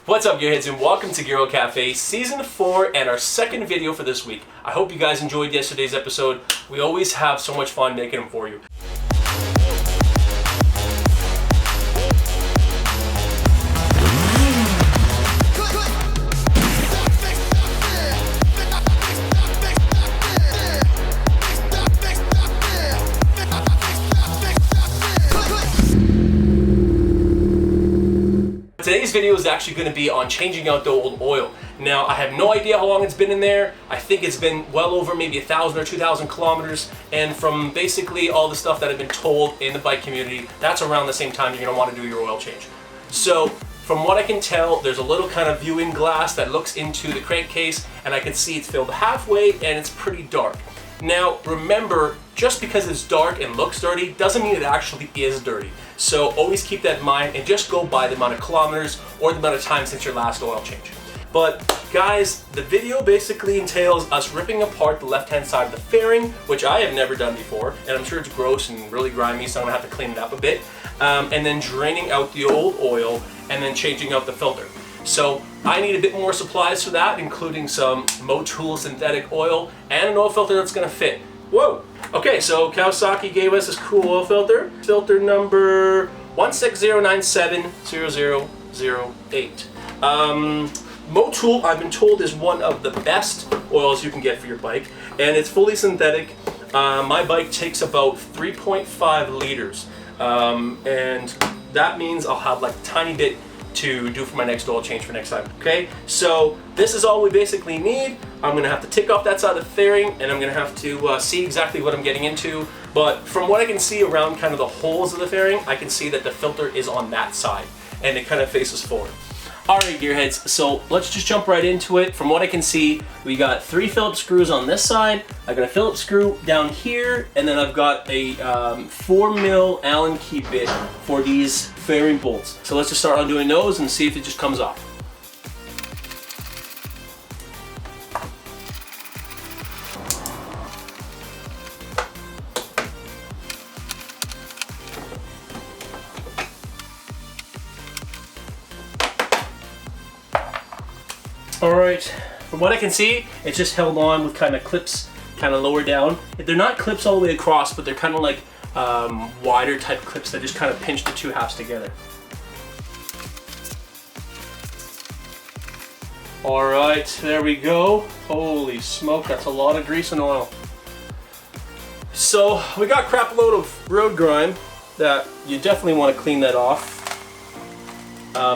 What's up, gearheads, and welcome to Gear Oil Cafe Season 4 and our second video for this week. I hope you guys enjoyed yesterday's episode. We always have so much fun making them for you. Today's video is actually going to be on changing out the old oil. Now, I have no idea how long it's been in there. I think it's been well over maybe 1,000 or 2,000 kilometers. And from basically all the stuff that I've been told in the bike community, that's around the same time you're going to want to do your oil change. So, from what I can tell, there's a little kind of viewing glass that looks into the crankcase, and I can see it's filled halfway and it's pretty dark. Now, remember, just because it's dark and looks dirty doesn't mean it actually is dirty. So always keep that in mind and just go by the amount of kilometers or the amount of time since your last oil change. But guys, the video basically entails us ripping apart the left-hand side of the fairing, which I have never done before, and I'm sure it's gross and really grimy, so I'm gonna have to clean it up a bit. And then draining out the old oil and then changing out the filter. So I need a bit more supplies for that, including some Motul synthetic oil and an oil filter that's gonna fit. Whoa! Okay, so Kawasaki gave us this cool oil filter. Filter number 160970008. Motul, I've been told, is one of the best oils you can get for your bike, and it's fully synthetic. My bike takes about 3.5 liters, and that means I'll have like a tiny bit to do for my next oil change for next time. Okay, so this is all we basically need. I'm gonna have to take off that side of the fairing, and I'm gonna have to see exactly what I'm getting into. But from what I can see around kind of the holes of the fairing, I can see that the filter is on that side, and it kind of faces forward. Alright, gearheads, so let's just jump right into it. From what I can see, we got 3 Phillips screws on this side. I got a Phillips screw down here, and then I've got a 4mm Allen key bit for these fairing bolts. So let's just start undoing those and see if it just comes off. Alright, from what I can see, it's just held on with kind of clips kind of lower down. They're not clips all the way across, but they're kind of like wider type clips that just kind of pinch the two halves together. Alright, there we go. Holy smoke, that's a lot of grease and oil. So, we got a crap load of road grime that you definitely want to clean that off.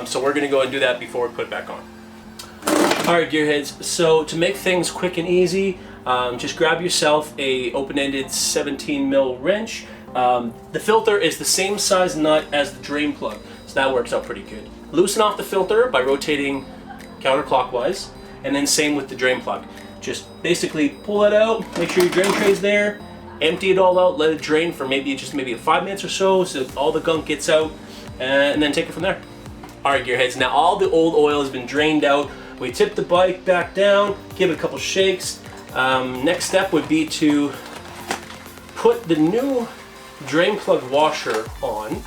So we're going to go and do that before we put it back on. Alright, gearheads, so to make things quick and easy, just grab yourself a open-ended 17mm wrench. The filter is the same size nut as the drain plug, so that works out pretty good. Loosen off the filter by rotating counterclockwise, and then same with the drain plug. Just basically pull it out, make sure your drain tray's there, empty it all out, let it drain for maybe 5 minutes or so all the gunk gets out, and then take it from there. Alright, gearheads, now all the old oil has been drained out. We tip the bike back down, give it a couple shakes. Next step would be to put the new drain plug washer on.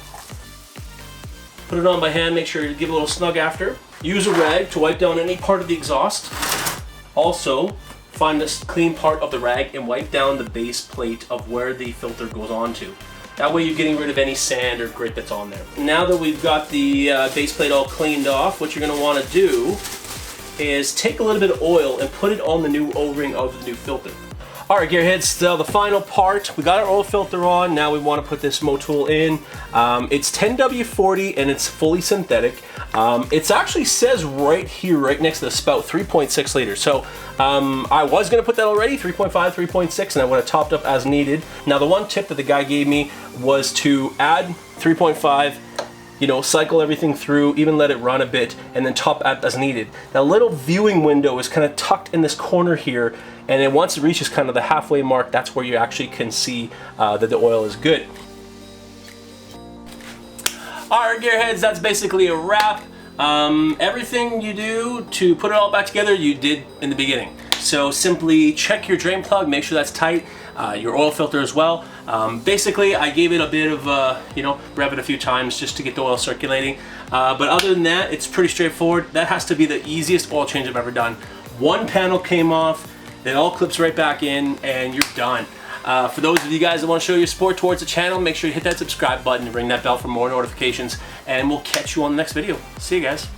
Put it on by hand, make sure you give it a little snug after. Use a rag to wipe down any part of the exhaust. Also, find this clean part of the rag and wipe down the base plate of where the filter goes onto. That way you're getting rid of any sand or grit that's on there. Now that we've got the base plate all cleaned off, what you're going to want to do is take a little bit of oil and put it on the new O-ring of the new filter. Alright, gearheads, so the final part, we got our oil filter on, now we want to put this Motul in. It's 10W40 and it's fully synthetic. It actually says right here, right next to the spout, 3.6 liters. So I was going to put that already, 3.5, 3.6, and I would have topped up as needed. Now the one tip that the guy gave me was to add 3.5, cycle everything through, even let it run a bit, and then top up as needed. That little viewing window is kind of tucked in this corner here, and then once it reaches kind of the halfway mark, that's where you actually can see that the oil is good. Alright, gearheads, that's basically a wrap. Everything you do to put it all back together, you did in the beginning. So simply check your drain plug, make sure that's tight, your oil filter as well. Basically, I gave it a bit of, rev it a few times just to get the oil circulating. But other than that, it's pretty straightforward. That has to be the easiest oil change I've ever done. One panel came off, it all clips right back in, and you're done. For those of you guys that want to show your support towards the channel, make sure you hit that subscribe button and ring that bell for more notifications, and we'll catch you on the next video. See you guys.